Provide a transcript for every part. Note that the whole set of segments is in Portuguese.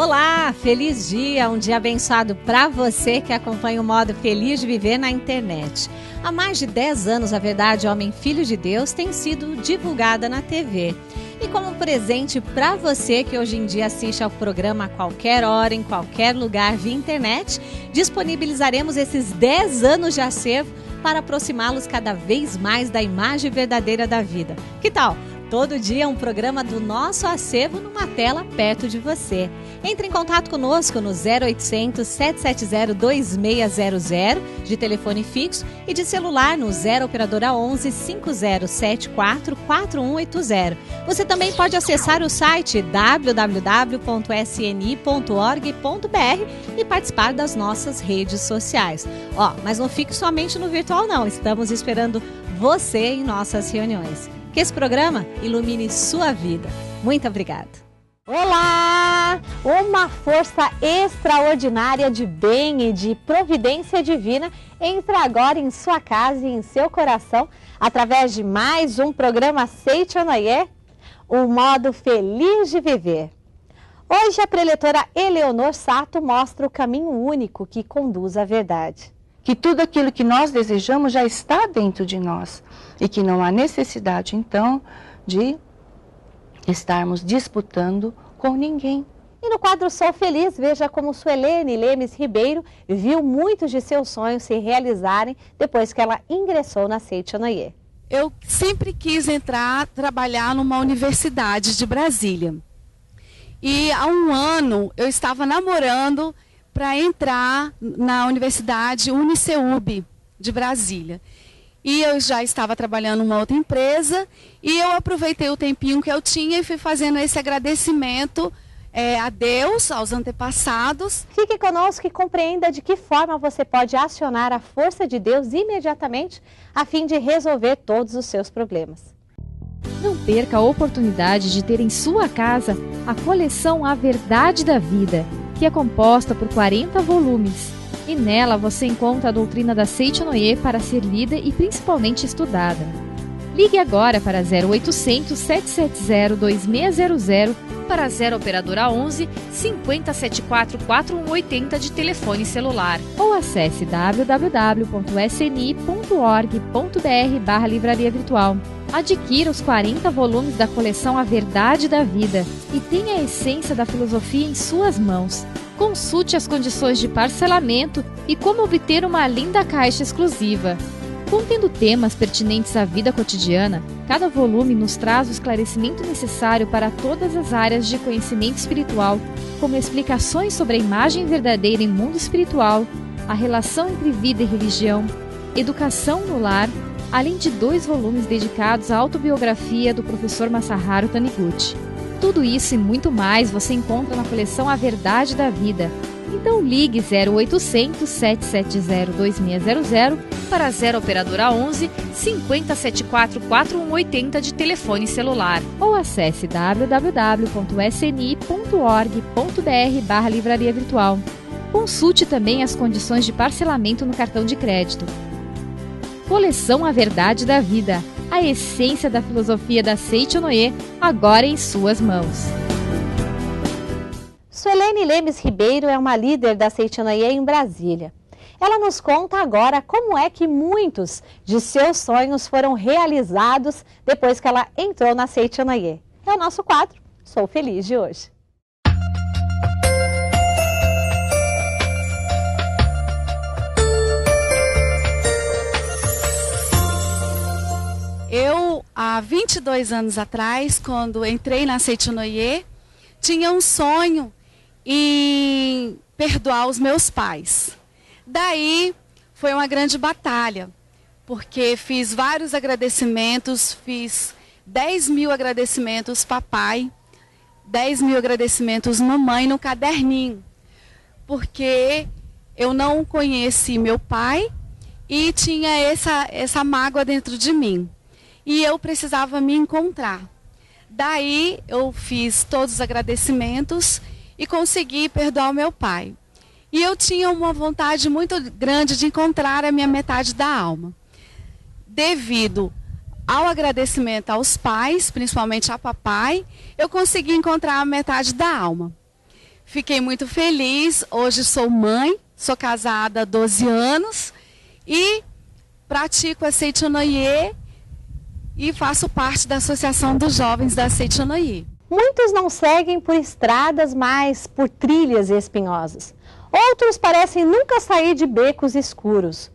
Olá, feliz dia, um dia abençoado para você que acompanha o modo Feliz de Viver na internet. Há mais de 10 anos, a Verdade Homem Filho de Deus tem sido divulgada na TV. E como presente para você que hoje em dia assiste ao programa a qualquer hora, em qualquer lugar via internet, disponibilizaremos esses 10 anos de acervo para aproximá-los cada vez mais da imagem verdadeira da vida. Que tal? Todo dia um programa do nosso acervo numa tela perto de você. Entre em contato conosco no 0800 770 2600 de telefone fixo e de celular no 0 operadora 11 5074 4180. Você também pode acessar o site www.sni.org.br e participar das nossas redes sociais. Mas não fique somente no virtual não, estamos esperando você em nossas reuniões. Que esse programa ilumine sua vida. Muito obrigada. Olá! Uma força extraordinária de bem e de providência divina entra agora em sua casa e em seu coração através de mais um programa Seichonoye, o modo Feliz de Viver. Hoje a preletora Eleonor Sato mostra o caminho único que conduz à verdade. Que tudo aquilo que nós desejamos já está dentro de nós e que não há necessidade, então, de estarmos disputando com ninguém. E no quadro Sou Feliz, veja como Suelene Lemes Ribeiro viu muitos de seus sonhos se realizarem depois que ela ingressou na Seichonoye. Eu sempre quis trabalhar numa universidade de Brasília. E há um ano eu estava namorando para entrar na Universidade Uniceub de Brasília. E eu já estava trabalhando numa outra empresa e eu aproveitei o tempinho que eu tinha e fui fazendo esse agradecimento a Deus, aos antepassados. Fique conosco e compreenda de que forma você pode acionar a força de Deus imediatamente a fim de resolver todos os seus problemas. Não perca a oportunidade de ter em sua casa a coleção A Verdade da Vida, que é composta por 40 volumes. E nela você encontra a doutrina da Seichonoye para ser lida e principalmente estudada. Ligue agora para 0800 770 2600 para 0 operadora 11 5074 4180 de telefone celular. Ou acesse www.sni.org.br/livraria virtual. Adquira os 40 volumes da coleção A Verdade da Vida e tenha a essência da filosofia em suas mãos. Consulte as condições de parcelamento e como obter uma linda caixa exclusiva. Contendo temas pertinentes à vida cotidiana, cada volume nos traz o esclarecimento necessário para todas as áreas de conhecimento espiritual, como explicações sobre a imagem verdadeira em mundo espiritual, a relação entre vida e religião, educação no lar, além de 2 volumes dedicados à autobiografia do professor Masaharu Taniguchi. Tudo isso e muito mais você encontra na coleção A Verdade da Vida. Então ligue 0800 770 2600 para 0 operadora 11 5074 4180 de telefone celular. Ou acesse www.sni.org.br/livraria virtual. Consulte também as condições de parcelamento no cartão de crédito. Coleção A Verdade da Vida, a essência da filosofia da Seichonoye, agora em suas mãos. Suelene Lemes Ribeiro é uma líder da Seichonoye em Brasília. Ela nos conta agora como é que muitos de seus sonhos foram realizados depois que ela entrou na Seichonoye. É o nosso quadro Sou Feliz de hoje. Eu, há 22 anos atrás, quando entrei na Seichonoye, tinha um sonho em perdoar os meus pais. Daí foi uma grande batalha, porque fiz vários agradecimentos, fiz 10 mil agradecimentos papai, 10 mil agradecimentos mamãe no caderninho, porque eu não conheci meu pai e tinha essa mágoa dentro de mim. E eu precisava me encontrar. Daí eu fiz todos os agradecimentos e consegui perdoar o meu pai. E eu tinha uma vontade muito grande de encontrar a minha metade da alma. Devido ao agradecimento aos pais, principalmente a papai, eu consegui encontrar a metade da alma. Fiquei muito feliz. Hoje sou mãe, sou casada há 12 anos e pratico a Seichonoye e faço parte da Associação dos Jovens da Seichonoye. Muitos não seguem por estradas, mas por trilhas espinhosas. Outros parecem nunca sair de becos escuros.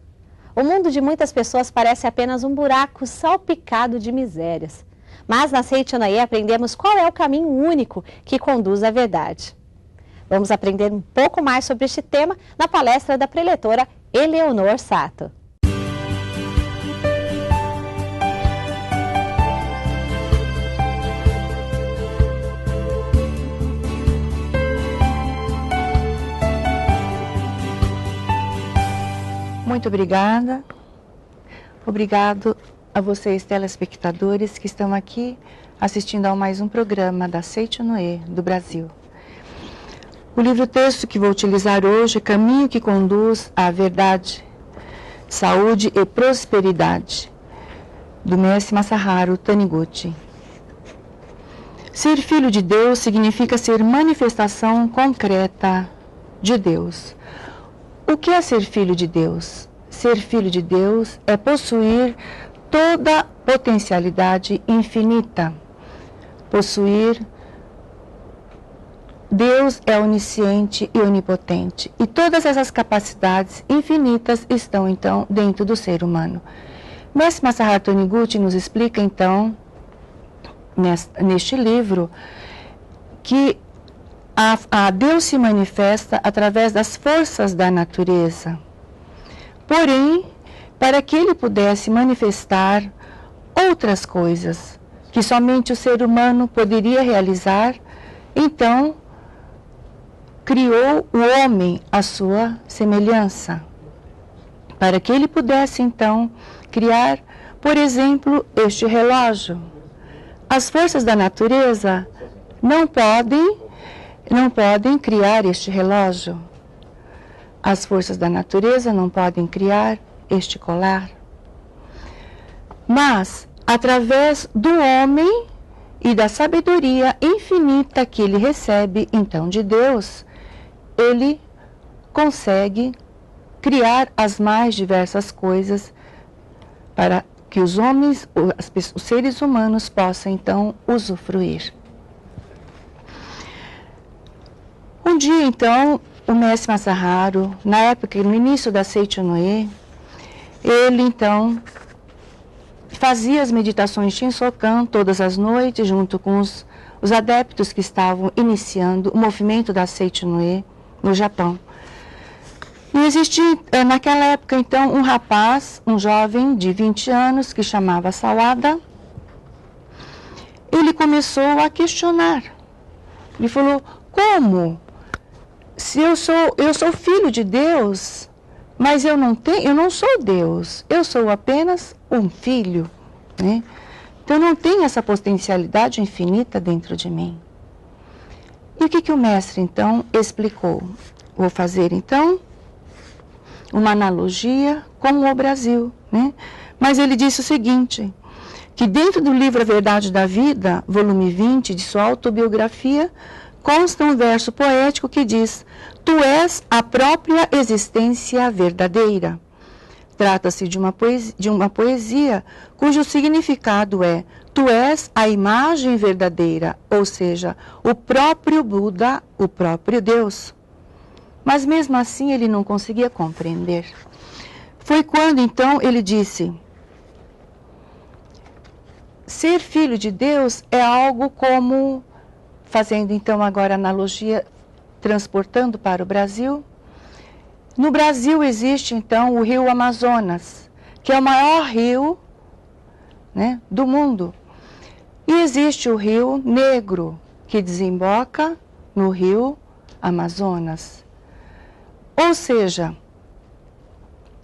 O mundo de muitas pessoas parece apenas um buraco salpicado de misérias. Mas na Seichonoye aprendemos qual é o caminho único que conduz à verdade. Vamos aprender um pouco mais sobre este tema na palestra da preletora Eleonor Sato. Muito obrigada. Obrigado a vocês, telespectadores, que estão aqui assistindo a mais um programa da Seichonoye do Brasil. O livro-texto que vou utilizar hoje é Caminho que Conduz à Verdade, Saúde e Prosperidade, do mestre Masaharu Taniguchi. Ser filho de Deus significa ser manifestação concreta de Deus. O que é ser filho de Deus? Ser filho de Deus é possuir toda potencialidade infinita. Deus é onisciente e onipotente. E todas essas capacidades infinitas estão, então, dentro do ser humano. Mestre Masaharu Taniguchi nos explica, então, neste livro, que a Deus se manifesta através das forças da natureza. Porém, para que ele pudesse manifestar outras coisas que somente o ser humano poderia realizar, então criou o homem à sua semelhança. Para que ele pudesse, então, criar, por exemplo, este relógio. As forças da natureza não podem criar este relógio. As forças da natureza não podem criar este colar. Mas, através do homem e da sabedoria infinita que ele recebe, então, de Deus, ele consegue criar as mais diversas coisas para que os homens, os seres humanos, possam, então, usufruir. Um dia, então, o mestre Masaharu, na época, no início da Seichonoye, ele, então, fazia as meditações Shinsokan todas as noites, junto com os adeptos que estavam iniciando o movimento da Seichonoye no Japão. E existia, naquela época, então, um rapaz, um jovem de 20 anos, que chamava Sawada. Ele começou a questionar. Ele falou, como? Se eu sou filho de Deus, mas eu não sou Deus, eu sou apenas um filho, né? Então não tenho essa potencialidade infinita dentro de mim. E o que o mestre então explicou? Vou fazer então uma analogia com o Brasil, né? Mas ele disse o seguinte, que dentro do livro A Verdade da Vida, volume 20 de sua autobiografia, consta um verso poético que diz: Tu és a própria existência verdadeira. Trata-se de uma poesia cujo significado é: Tu és a imagem verdadeira, ou seja, o próprio Buda, o próprio Deus. Mas mesmo assim ele não conseguia compreender. Foi quando então ele disse: ser filho de Deus é algo como, fazendo então agora analogia, transportando para o Brasil. No Brasil existe então o rio Amazonas, que é o maior rio, né, do mundo. E existe o rio Negro, que desemboca no rio Amazonas. Ou seja,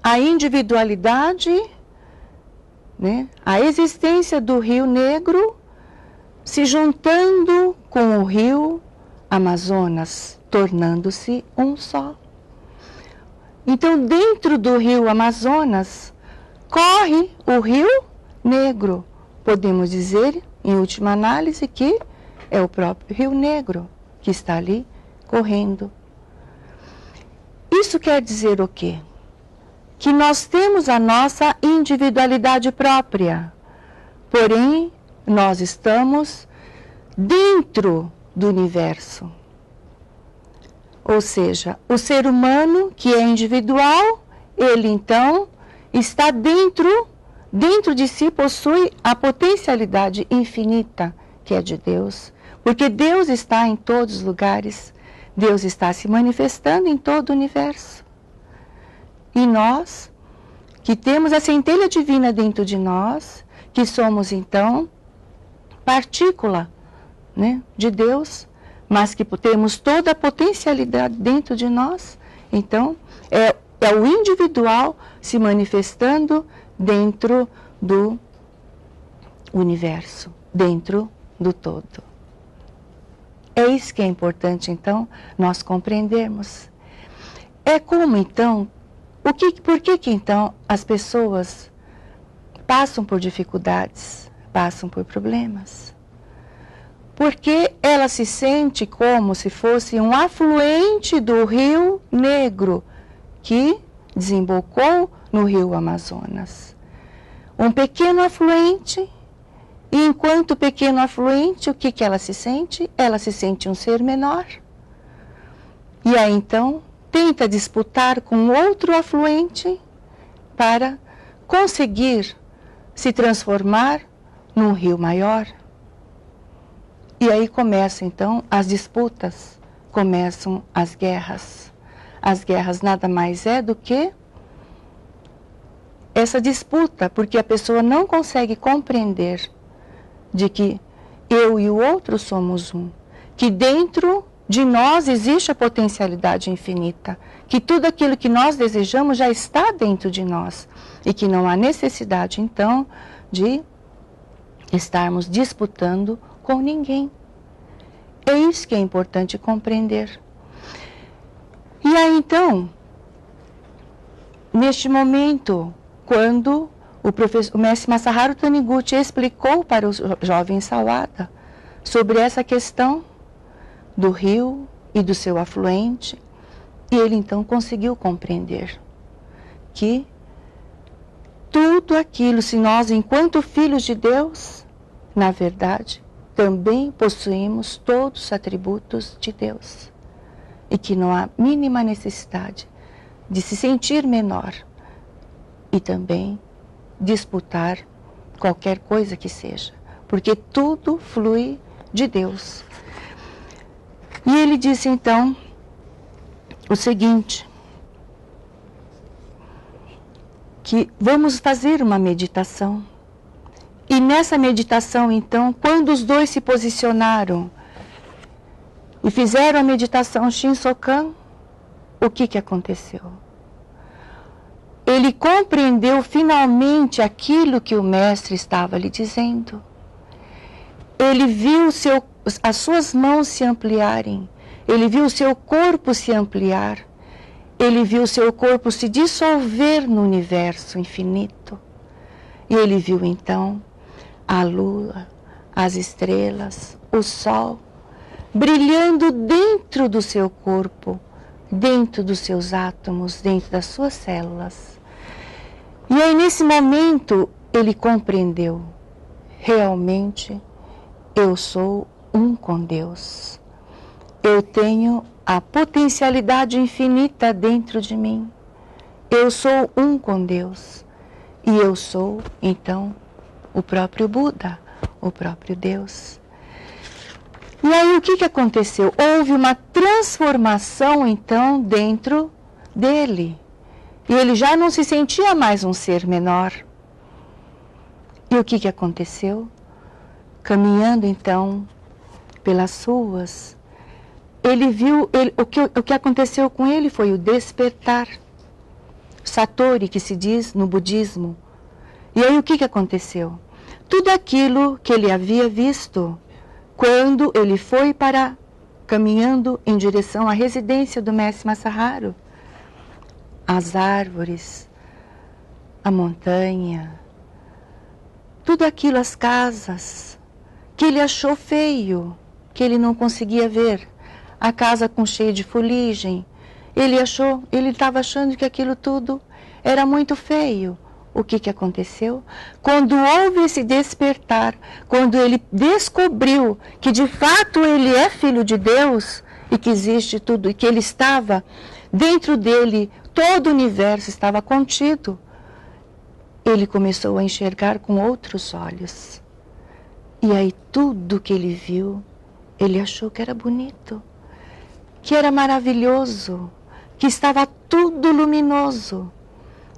a individualidade, né, a existência do rio Negro se juntando com o rio Amazonas, tornando-se um só. Então, dentro do rio Amazonas, corre o rio Negro. Podemos dizer, em última análise, que é o próprio rio Negro que está ali correndo. Isso quer dizer o quê? Que nós temos a nossa individualidade própria, porém nós estamos dentro do universo. Ou seja, o ser humano que é individual, ele então está dentro de si, possui a potencialidade infinita que é de Deus, porque Deus está em todos os lugares, Deus está se manifestando em todo o universo. E nós, que temos a centelha divina dentro de nós, que somos então partícula, né, de Deus, mas que temos toda a potencialidade dentro de nós, então é o individual se manifestando dentro do universo, dentro do todo. É isso que é importante, então, nós compreendermos. É como, então, por que então as pessoas passam por dificuldades, passam por problemas? Porque ela se sente como se fosse um afluente do Rio Negro, que desembocou no Rio Amazonas. Um pequeno afluente, e enquanto pequeno afluente, o que ela se sente? Ela se sente um ser menor. E aí então tenta disputar com outro afluente para conseguir se transformar num rio maior. E aí começam então as disputas, começam as guerras. As guerras nada mais é do que essa disputa, porque a pessoa não consegue compreender de que eu e o outro somos um, que dentro de nós existe a potencialidade infinita, que tudo aquilo que nós desejamos já está dentro de nós e que não há necessidade então de estarmos disputando com ninguém. É isso que é importante compreender. E aí então, neste momento, quando o mestre Masaharu Taniguchi explicou para o jovem Sawada sobre essa questão do rio e do seu afluente, e ele então conseguiu compreender que tudo aquilo, se nós, enquanto filhos de Deus, na verdade, também possuímos todos os atributos de Deus, e que não há mínima necessidade de se sentir menor e também disputar qualquer coisa que seja, porque tudo flui de Deus. E ele disse então o seguinte, que vamos fazer uma meditação. E nessa meditação então, quando os dois se posicionaram e fizeram a meditação Shinsokan, o que aconteceu? Ele compreendeu finalmente aquilo que o mestre estava lhe dizendo. Ele viu as suas mãos se ampliarem, ele viu o seu corpo se ampliar, ele viu o seu corpo se dissolver no universo infinito. E ele viu então a lua, as estrelas, o sol, brilhando dentro do seu corpo, dentro dos seus átomos, dentro das suas células. E aí nesse momento ele compreendeu, realmente eu sou um com Deus. Eu tenho a potencialidade infinita dentro de mim. Eu sou um com Deus. E eu sou, então, o próprio Buda, o próprio Deus. E aí o que aconteceu? Houve uma transformação, então, dentro dele. E ele já não se sentia mais um ser menor. E o que aconteceu? Caminhando, então, pelas ruas, ele viu, o que aconteceu com ele foi o despertar. Satori, que se diz no budismo. E aí o que aconteceu? Tudo aquilo que ele havia visto quando ele foi caminhando em direção à residência do mestre Masaharu, as árvores, a montanha, tudo aquilo, as casas, que ele achou feio, que ele não conseguia ver, a casa com cheio de fuligem. Ele estava achando que aquilo tudo era muito feio. O que aconteceu? Quando houve esse despertar, quando ele descobriu que de fato ele é filho de Deus e que existe tudo, e que ele estava dentro dele, todo o universo estava contido, ele começou a enxergar com outros olhos. E aí tudo que ele viu, ele achou que era bonito, que era maravilhoso, que estava tudo luminoso,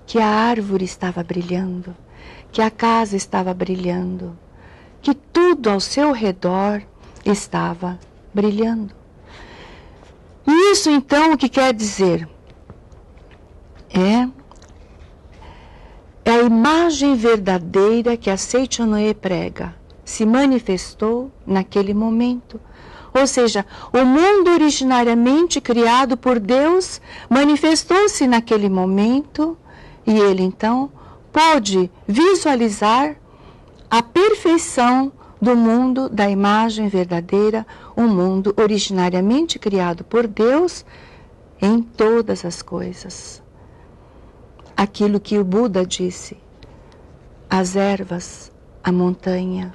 que a árvore estava brilhando, que a casa estava brilhando, que tudo ao seu redor estava brilhando. E isso então o que quer dizer? É a imagem verdadeira que a Seichonoye prega, se manifestou naquele momento. Ou seja, o mundo originariamente criado por Deus manifestou-se naquele momento e ele então pôde visualizar a perfeição do mundo da imagem verdadeira, um mundo originariamente criado por Deus em todas as coisas. Aquilo que o Buda disse, as ervas, a montanha,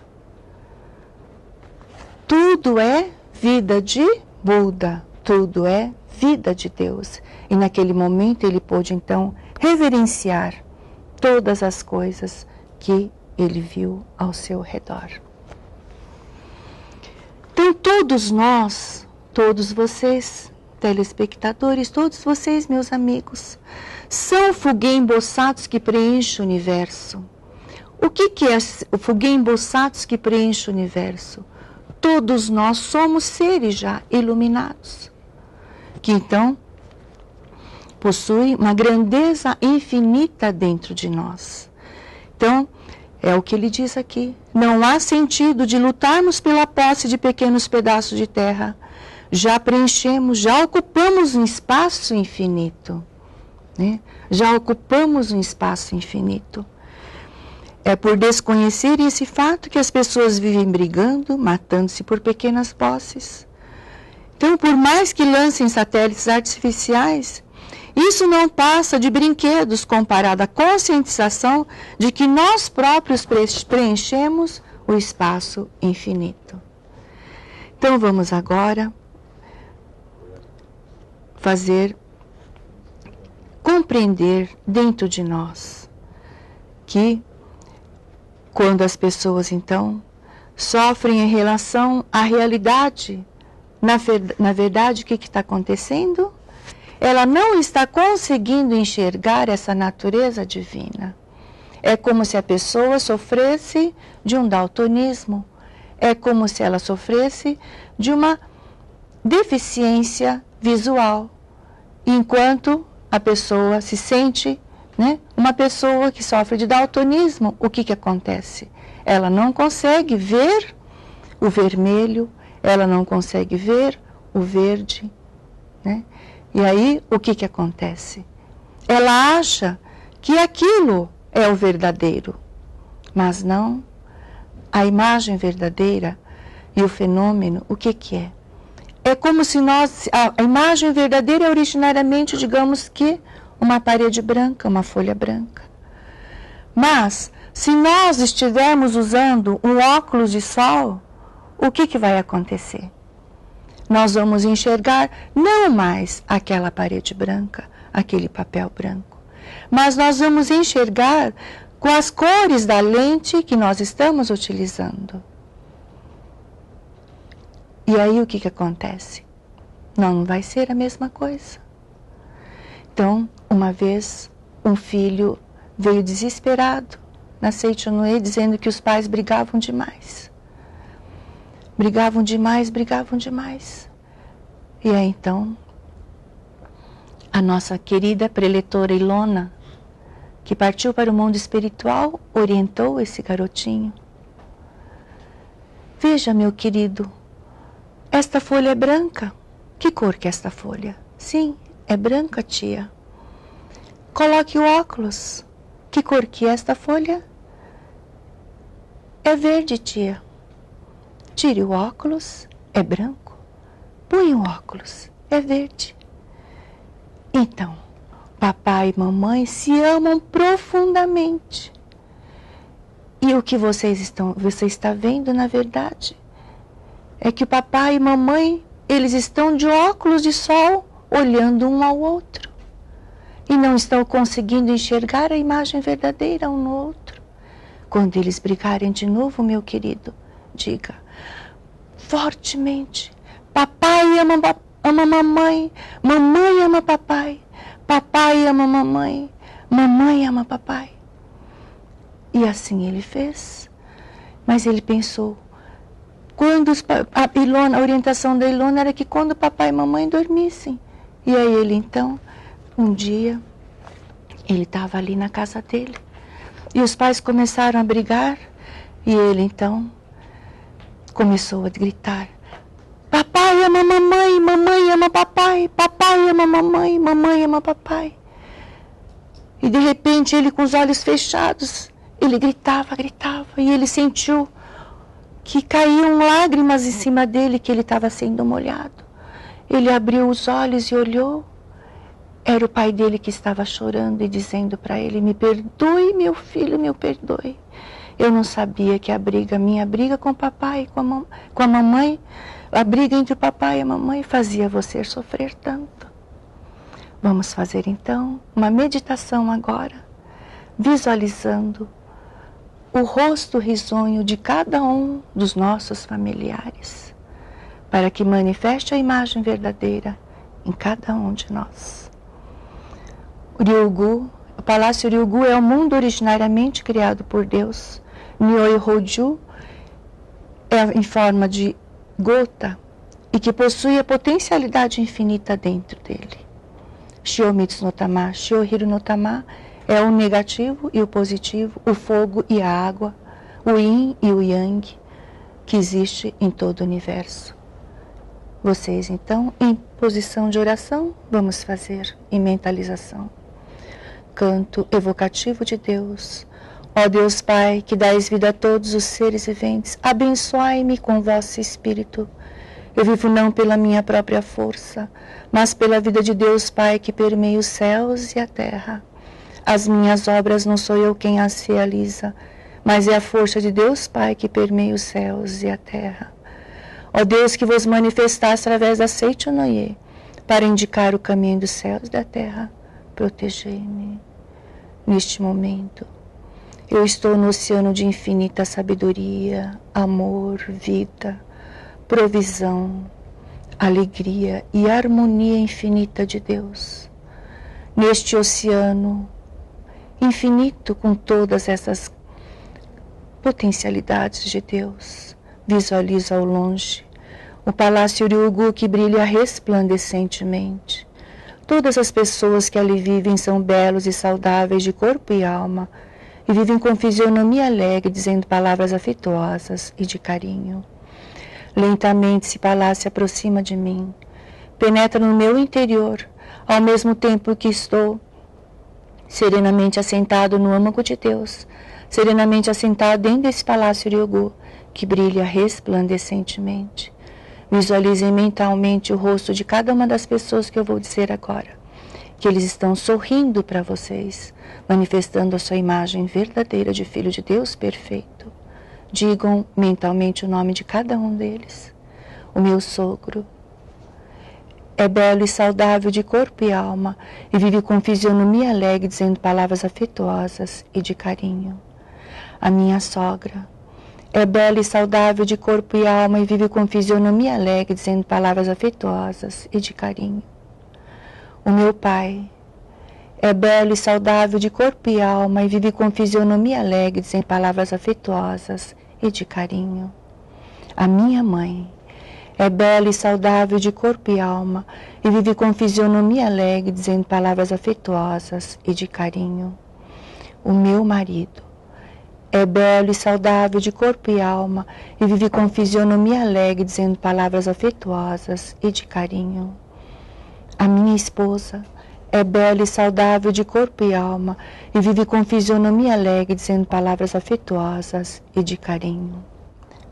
tudo é vida de Buda, tudo é vida de Deus. E naquele momento ele pôde então reverenciar todas as coisas que ele viu ao seu redor. Então todos nós, todos vocês, telespectadores, todos vocês, meus amigos, são foguem-bossatos que preenchem o universo. O que é o foguem-bossatos que preenche o universo? Todos nós somos seres já iluminados, que então possuem uma grandeza infinita dentro de nós. Então, é o que ele diz aqui. Não há sentido de lutarmos pela posse de pequenos pedaços de terra. Já preenchemos, já ocupamos um espaço infinito. Né? Já ocupamos um espaço infinito. É por desconhecerem esse fato que as pessoas vivem brigando, matando-se por pequenas posses. Então, por mais que lancem satélites artificiais, isso não passa de brinquedos comparado à conscientização de que nós próprios preenchemos o espaço infinito. Então, vamos agora compreender dentro de nós que quando as pessoas, então, sofrem em relação à realidade, na verdade, o que está acontecendo? Ela não está conseguindo enxergar essa natureza divina. É como se a pessoa sofresse de um daltonismo. É como se ela sofresse de uma deficiência visual. Enquanto a pessoa se sente... Uma pessoa que sofre de daltonismo, o que acontece? Ela não consegue ver o vermelho, ela não consegue ver o verde. E aí, o que acontece? Ela acha que aquilo é o verdadeiro, mas não. A imagem verdadeira e o fenômeno, o que é? É como se a imagem verdadeira é originariamente, digamos que, uma parede branca, uma folha branca. Mas, se nós estivermos usando um óculos de sol, o que vai acontecer? Nós vamos enxergar não mais aquela parede branca, aquele papel branco, mas nós vamos enxergar com as cores da lente que nós estamos utilizando. E aí o que acontece? Não vai ser a mesma coisa. Então, uma vez, um filho veio desesperado na Seichonoye, dizendo que os pais brigavam demais. Brigavam demais, brigavam demais. E aí, então, a nossa querida preletora Ilona, que partiu para o mundo espiritual, orientou esse garotinho. Veja, meu querido, esta folha é branca. Que cor que é esta folha? Sim, é branca, tia. Coloque o óculos. Que cor que é esta folha? É verde, tia. Tire o óculos, é branco. Põe o óculos, é verde. Então, papai e mamãe se amam profundamente. E o que você está vendo, na verdade, é que o papai e mamãe, eles estão de óculos de sol, olhando um ao outro. E não estão conseguindo enxergar a imagem verdadeira um no outro. Quando eles brigarem de novo, meu querido, diga fortemente: papai ama mamãe, mamãe ama papai, papai ama mamãe, mamãe ama papai. E assim ele fez. Mas ele pensou, a orientação da Ilona era que quando papai e mamãe dormissem. E aí ele então, um dia, ele estava ali na casa dele. E os pais começaram a brigar. E ele então começou a gritar: papai ama mamãe, mamãe ama papai, papai ama mamãe, mamãe ama papai. E de repente ele, com os olhos fechados, ele gritava, e ele sentiu que caíam lágrimas em cima dele, que ele estava sendo molhado. Ele abriu os olhos e olhou. Era o pai dele que estava chorando e dizendo para ele: me perdoe, meu filho, me perdoe. Eu não sabia que minha briga com o papai, com a mamãe, a briga entre o papai e a mamãe fazia você sofrer tanto. Vamos fazer então uma meditação agora, visualizando o rosto risonho de cada um dos nossos familiares, para que manifeste a imagem verdadeira em cada um de nós. Ryugu, o Palácio Ryugu é o mundo originariamente criado por Deus. Nyoihoju é em forma de gota e que possui a potencialidade infinita dentro dele. Shiomitsu no Tama, Shiohiru no Tama é o negativo e o positivo, o fogo e a água, o yin e o yang, que existe em todo o universo. Vocês, então, em posição de oração, vamos fazer em mentalização. Canto evocativo de Deus. Ó Deus Pai, que dais vida a todos os seres viventes, abençoai-me com vosso Espírito. Eu vivo não pela minha própria força, mas pela vida de Deus Pai que permeia os céus e a terra. As minhas obras não sou eu quem as realiza, mas é a força de Deus Pai que permeia os céus e a terra. Ó Deus, que vos manifestaste através da Seichonoye, para indicar o caminho dos céus e da terra, protegei-me. Neste momento, eu estou no oceano de infinita sabedoria, amor, vida, provisão, alegria e harmonia infinita de Deus. Neste oceano infinito, com todas essas potencialidades de Deus, visualizo ao longe o Palácio Ryugu que brilha resplandecentemente. Todas as pessoas que ali vivem são belos e saudáveis de corpo e alma, e vivem com fisionomia alegre, dizendo palavras afetuosas e de carinho. Lentamente esse palácio se aproxima de mim, penetra no meu interior, ao mesmo tempo que estou serenamente assentado no âmago de Deus, serenamente assentado dentro desse Palácio Ryugu, que brilha resplandecentemente. Visualizem mentalmente o rosto de cada uma das pessoas que eu vou dizer agora, que eles estão sorrindo para vocês, manifestando a sua imagem verdadeira de Filho de Deus perfeito. Digam mentalmente o nome de cada um deles. O meu sogro é belo e saudável de corpo e alma e vive com fisionomia alegre, dizendo palavras afetuosas e de carinho. A minha sogra é bela e saudável de corpo e alma e vive com fisionomia alegre, dizendo palavras afetuosas e de carinho. O meu pai é belo e saudável de corpo e alma e vive com fisionomia alegre, dizendo palavras afetuosas e de carinho. A minha mãe é bela e saudável de corpo e alma e vive com fisionomia alegre, dizendo palavras afetuosas e de carinho. O meu marido é belo e saudável de corpo e alma e vive com fisionomia alegre, dizendo palavras afetuosas e de carinho. A minha esposa é bela e saudável de corpo e alma e vive com fisionomia alegre, dizendo palavras afetuosas e de carinho.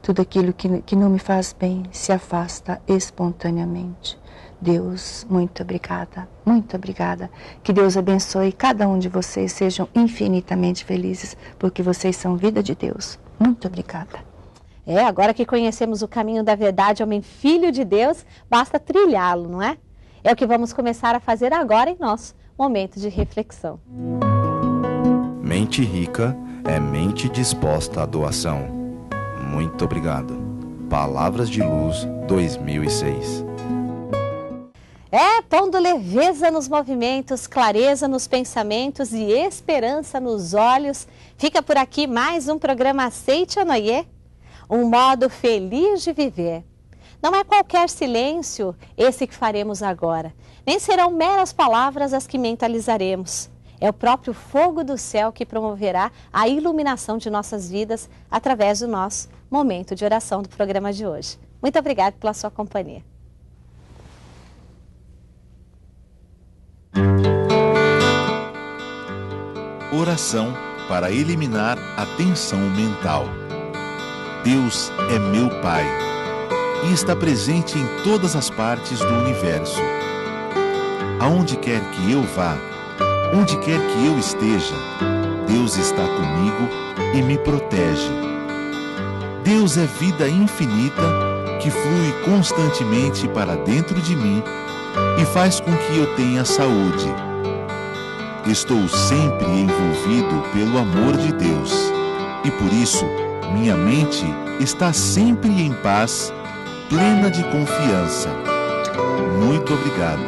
Tudo aquilo que não me faz bem se afasta espontaneamente. Deus, muito obrigada, muito obrigada. Que Deus abençoe cada um de vocês, sejam infinitamente felizes, porque vocês são vida de Deus. Muito obrigada. Agora que conhecemos o caminho da verdade, homem filho de Deus, basta trilhá-lo, não é? É o que vamos começar a fazer agora em nosso momento de reflexão. Mente rica é mente disposta à doação. Muito obrigado. Palavras de Luz 2006. Pondo leveza nos movimentos, clareza nos pensamentos e esperança nos olhos. Fica por aqui mais um programa Aceite Anoye, um modo feliz de viver. Não é qualquer silêncio esse que faremos agora, nem serão meras palavras as que mentalizaremos. É o próprio fogo do céu que promoverá a iluminação de nossas vidas através do nosso momento de oração do programa de hoje. Muito obrigada pela sua companhia. Oração para eliminar a tensão mental. Deus é meu Pai e está presente em todas as partes do universo. Aonde quer que eu vá, onde quer que eu esteja, Deus está comigo e me protege. Deus é vida infinita que flui constantemente para dentro de mim e faz com que eu tenha saúde. Estou sempre envolvido pelo amor de Deus e por isso minha mente está sempre em paz, plena de confiança. Muito obrigado.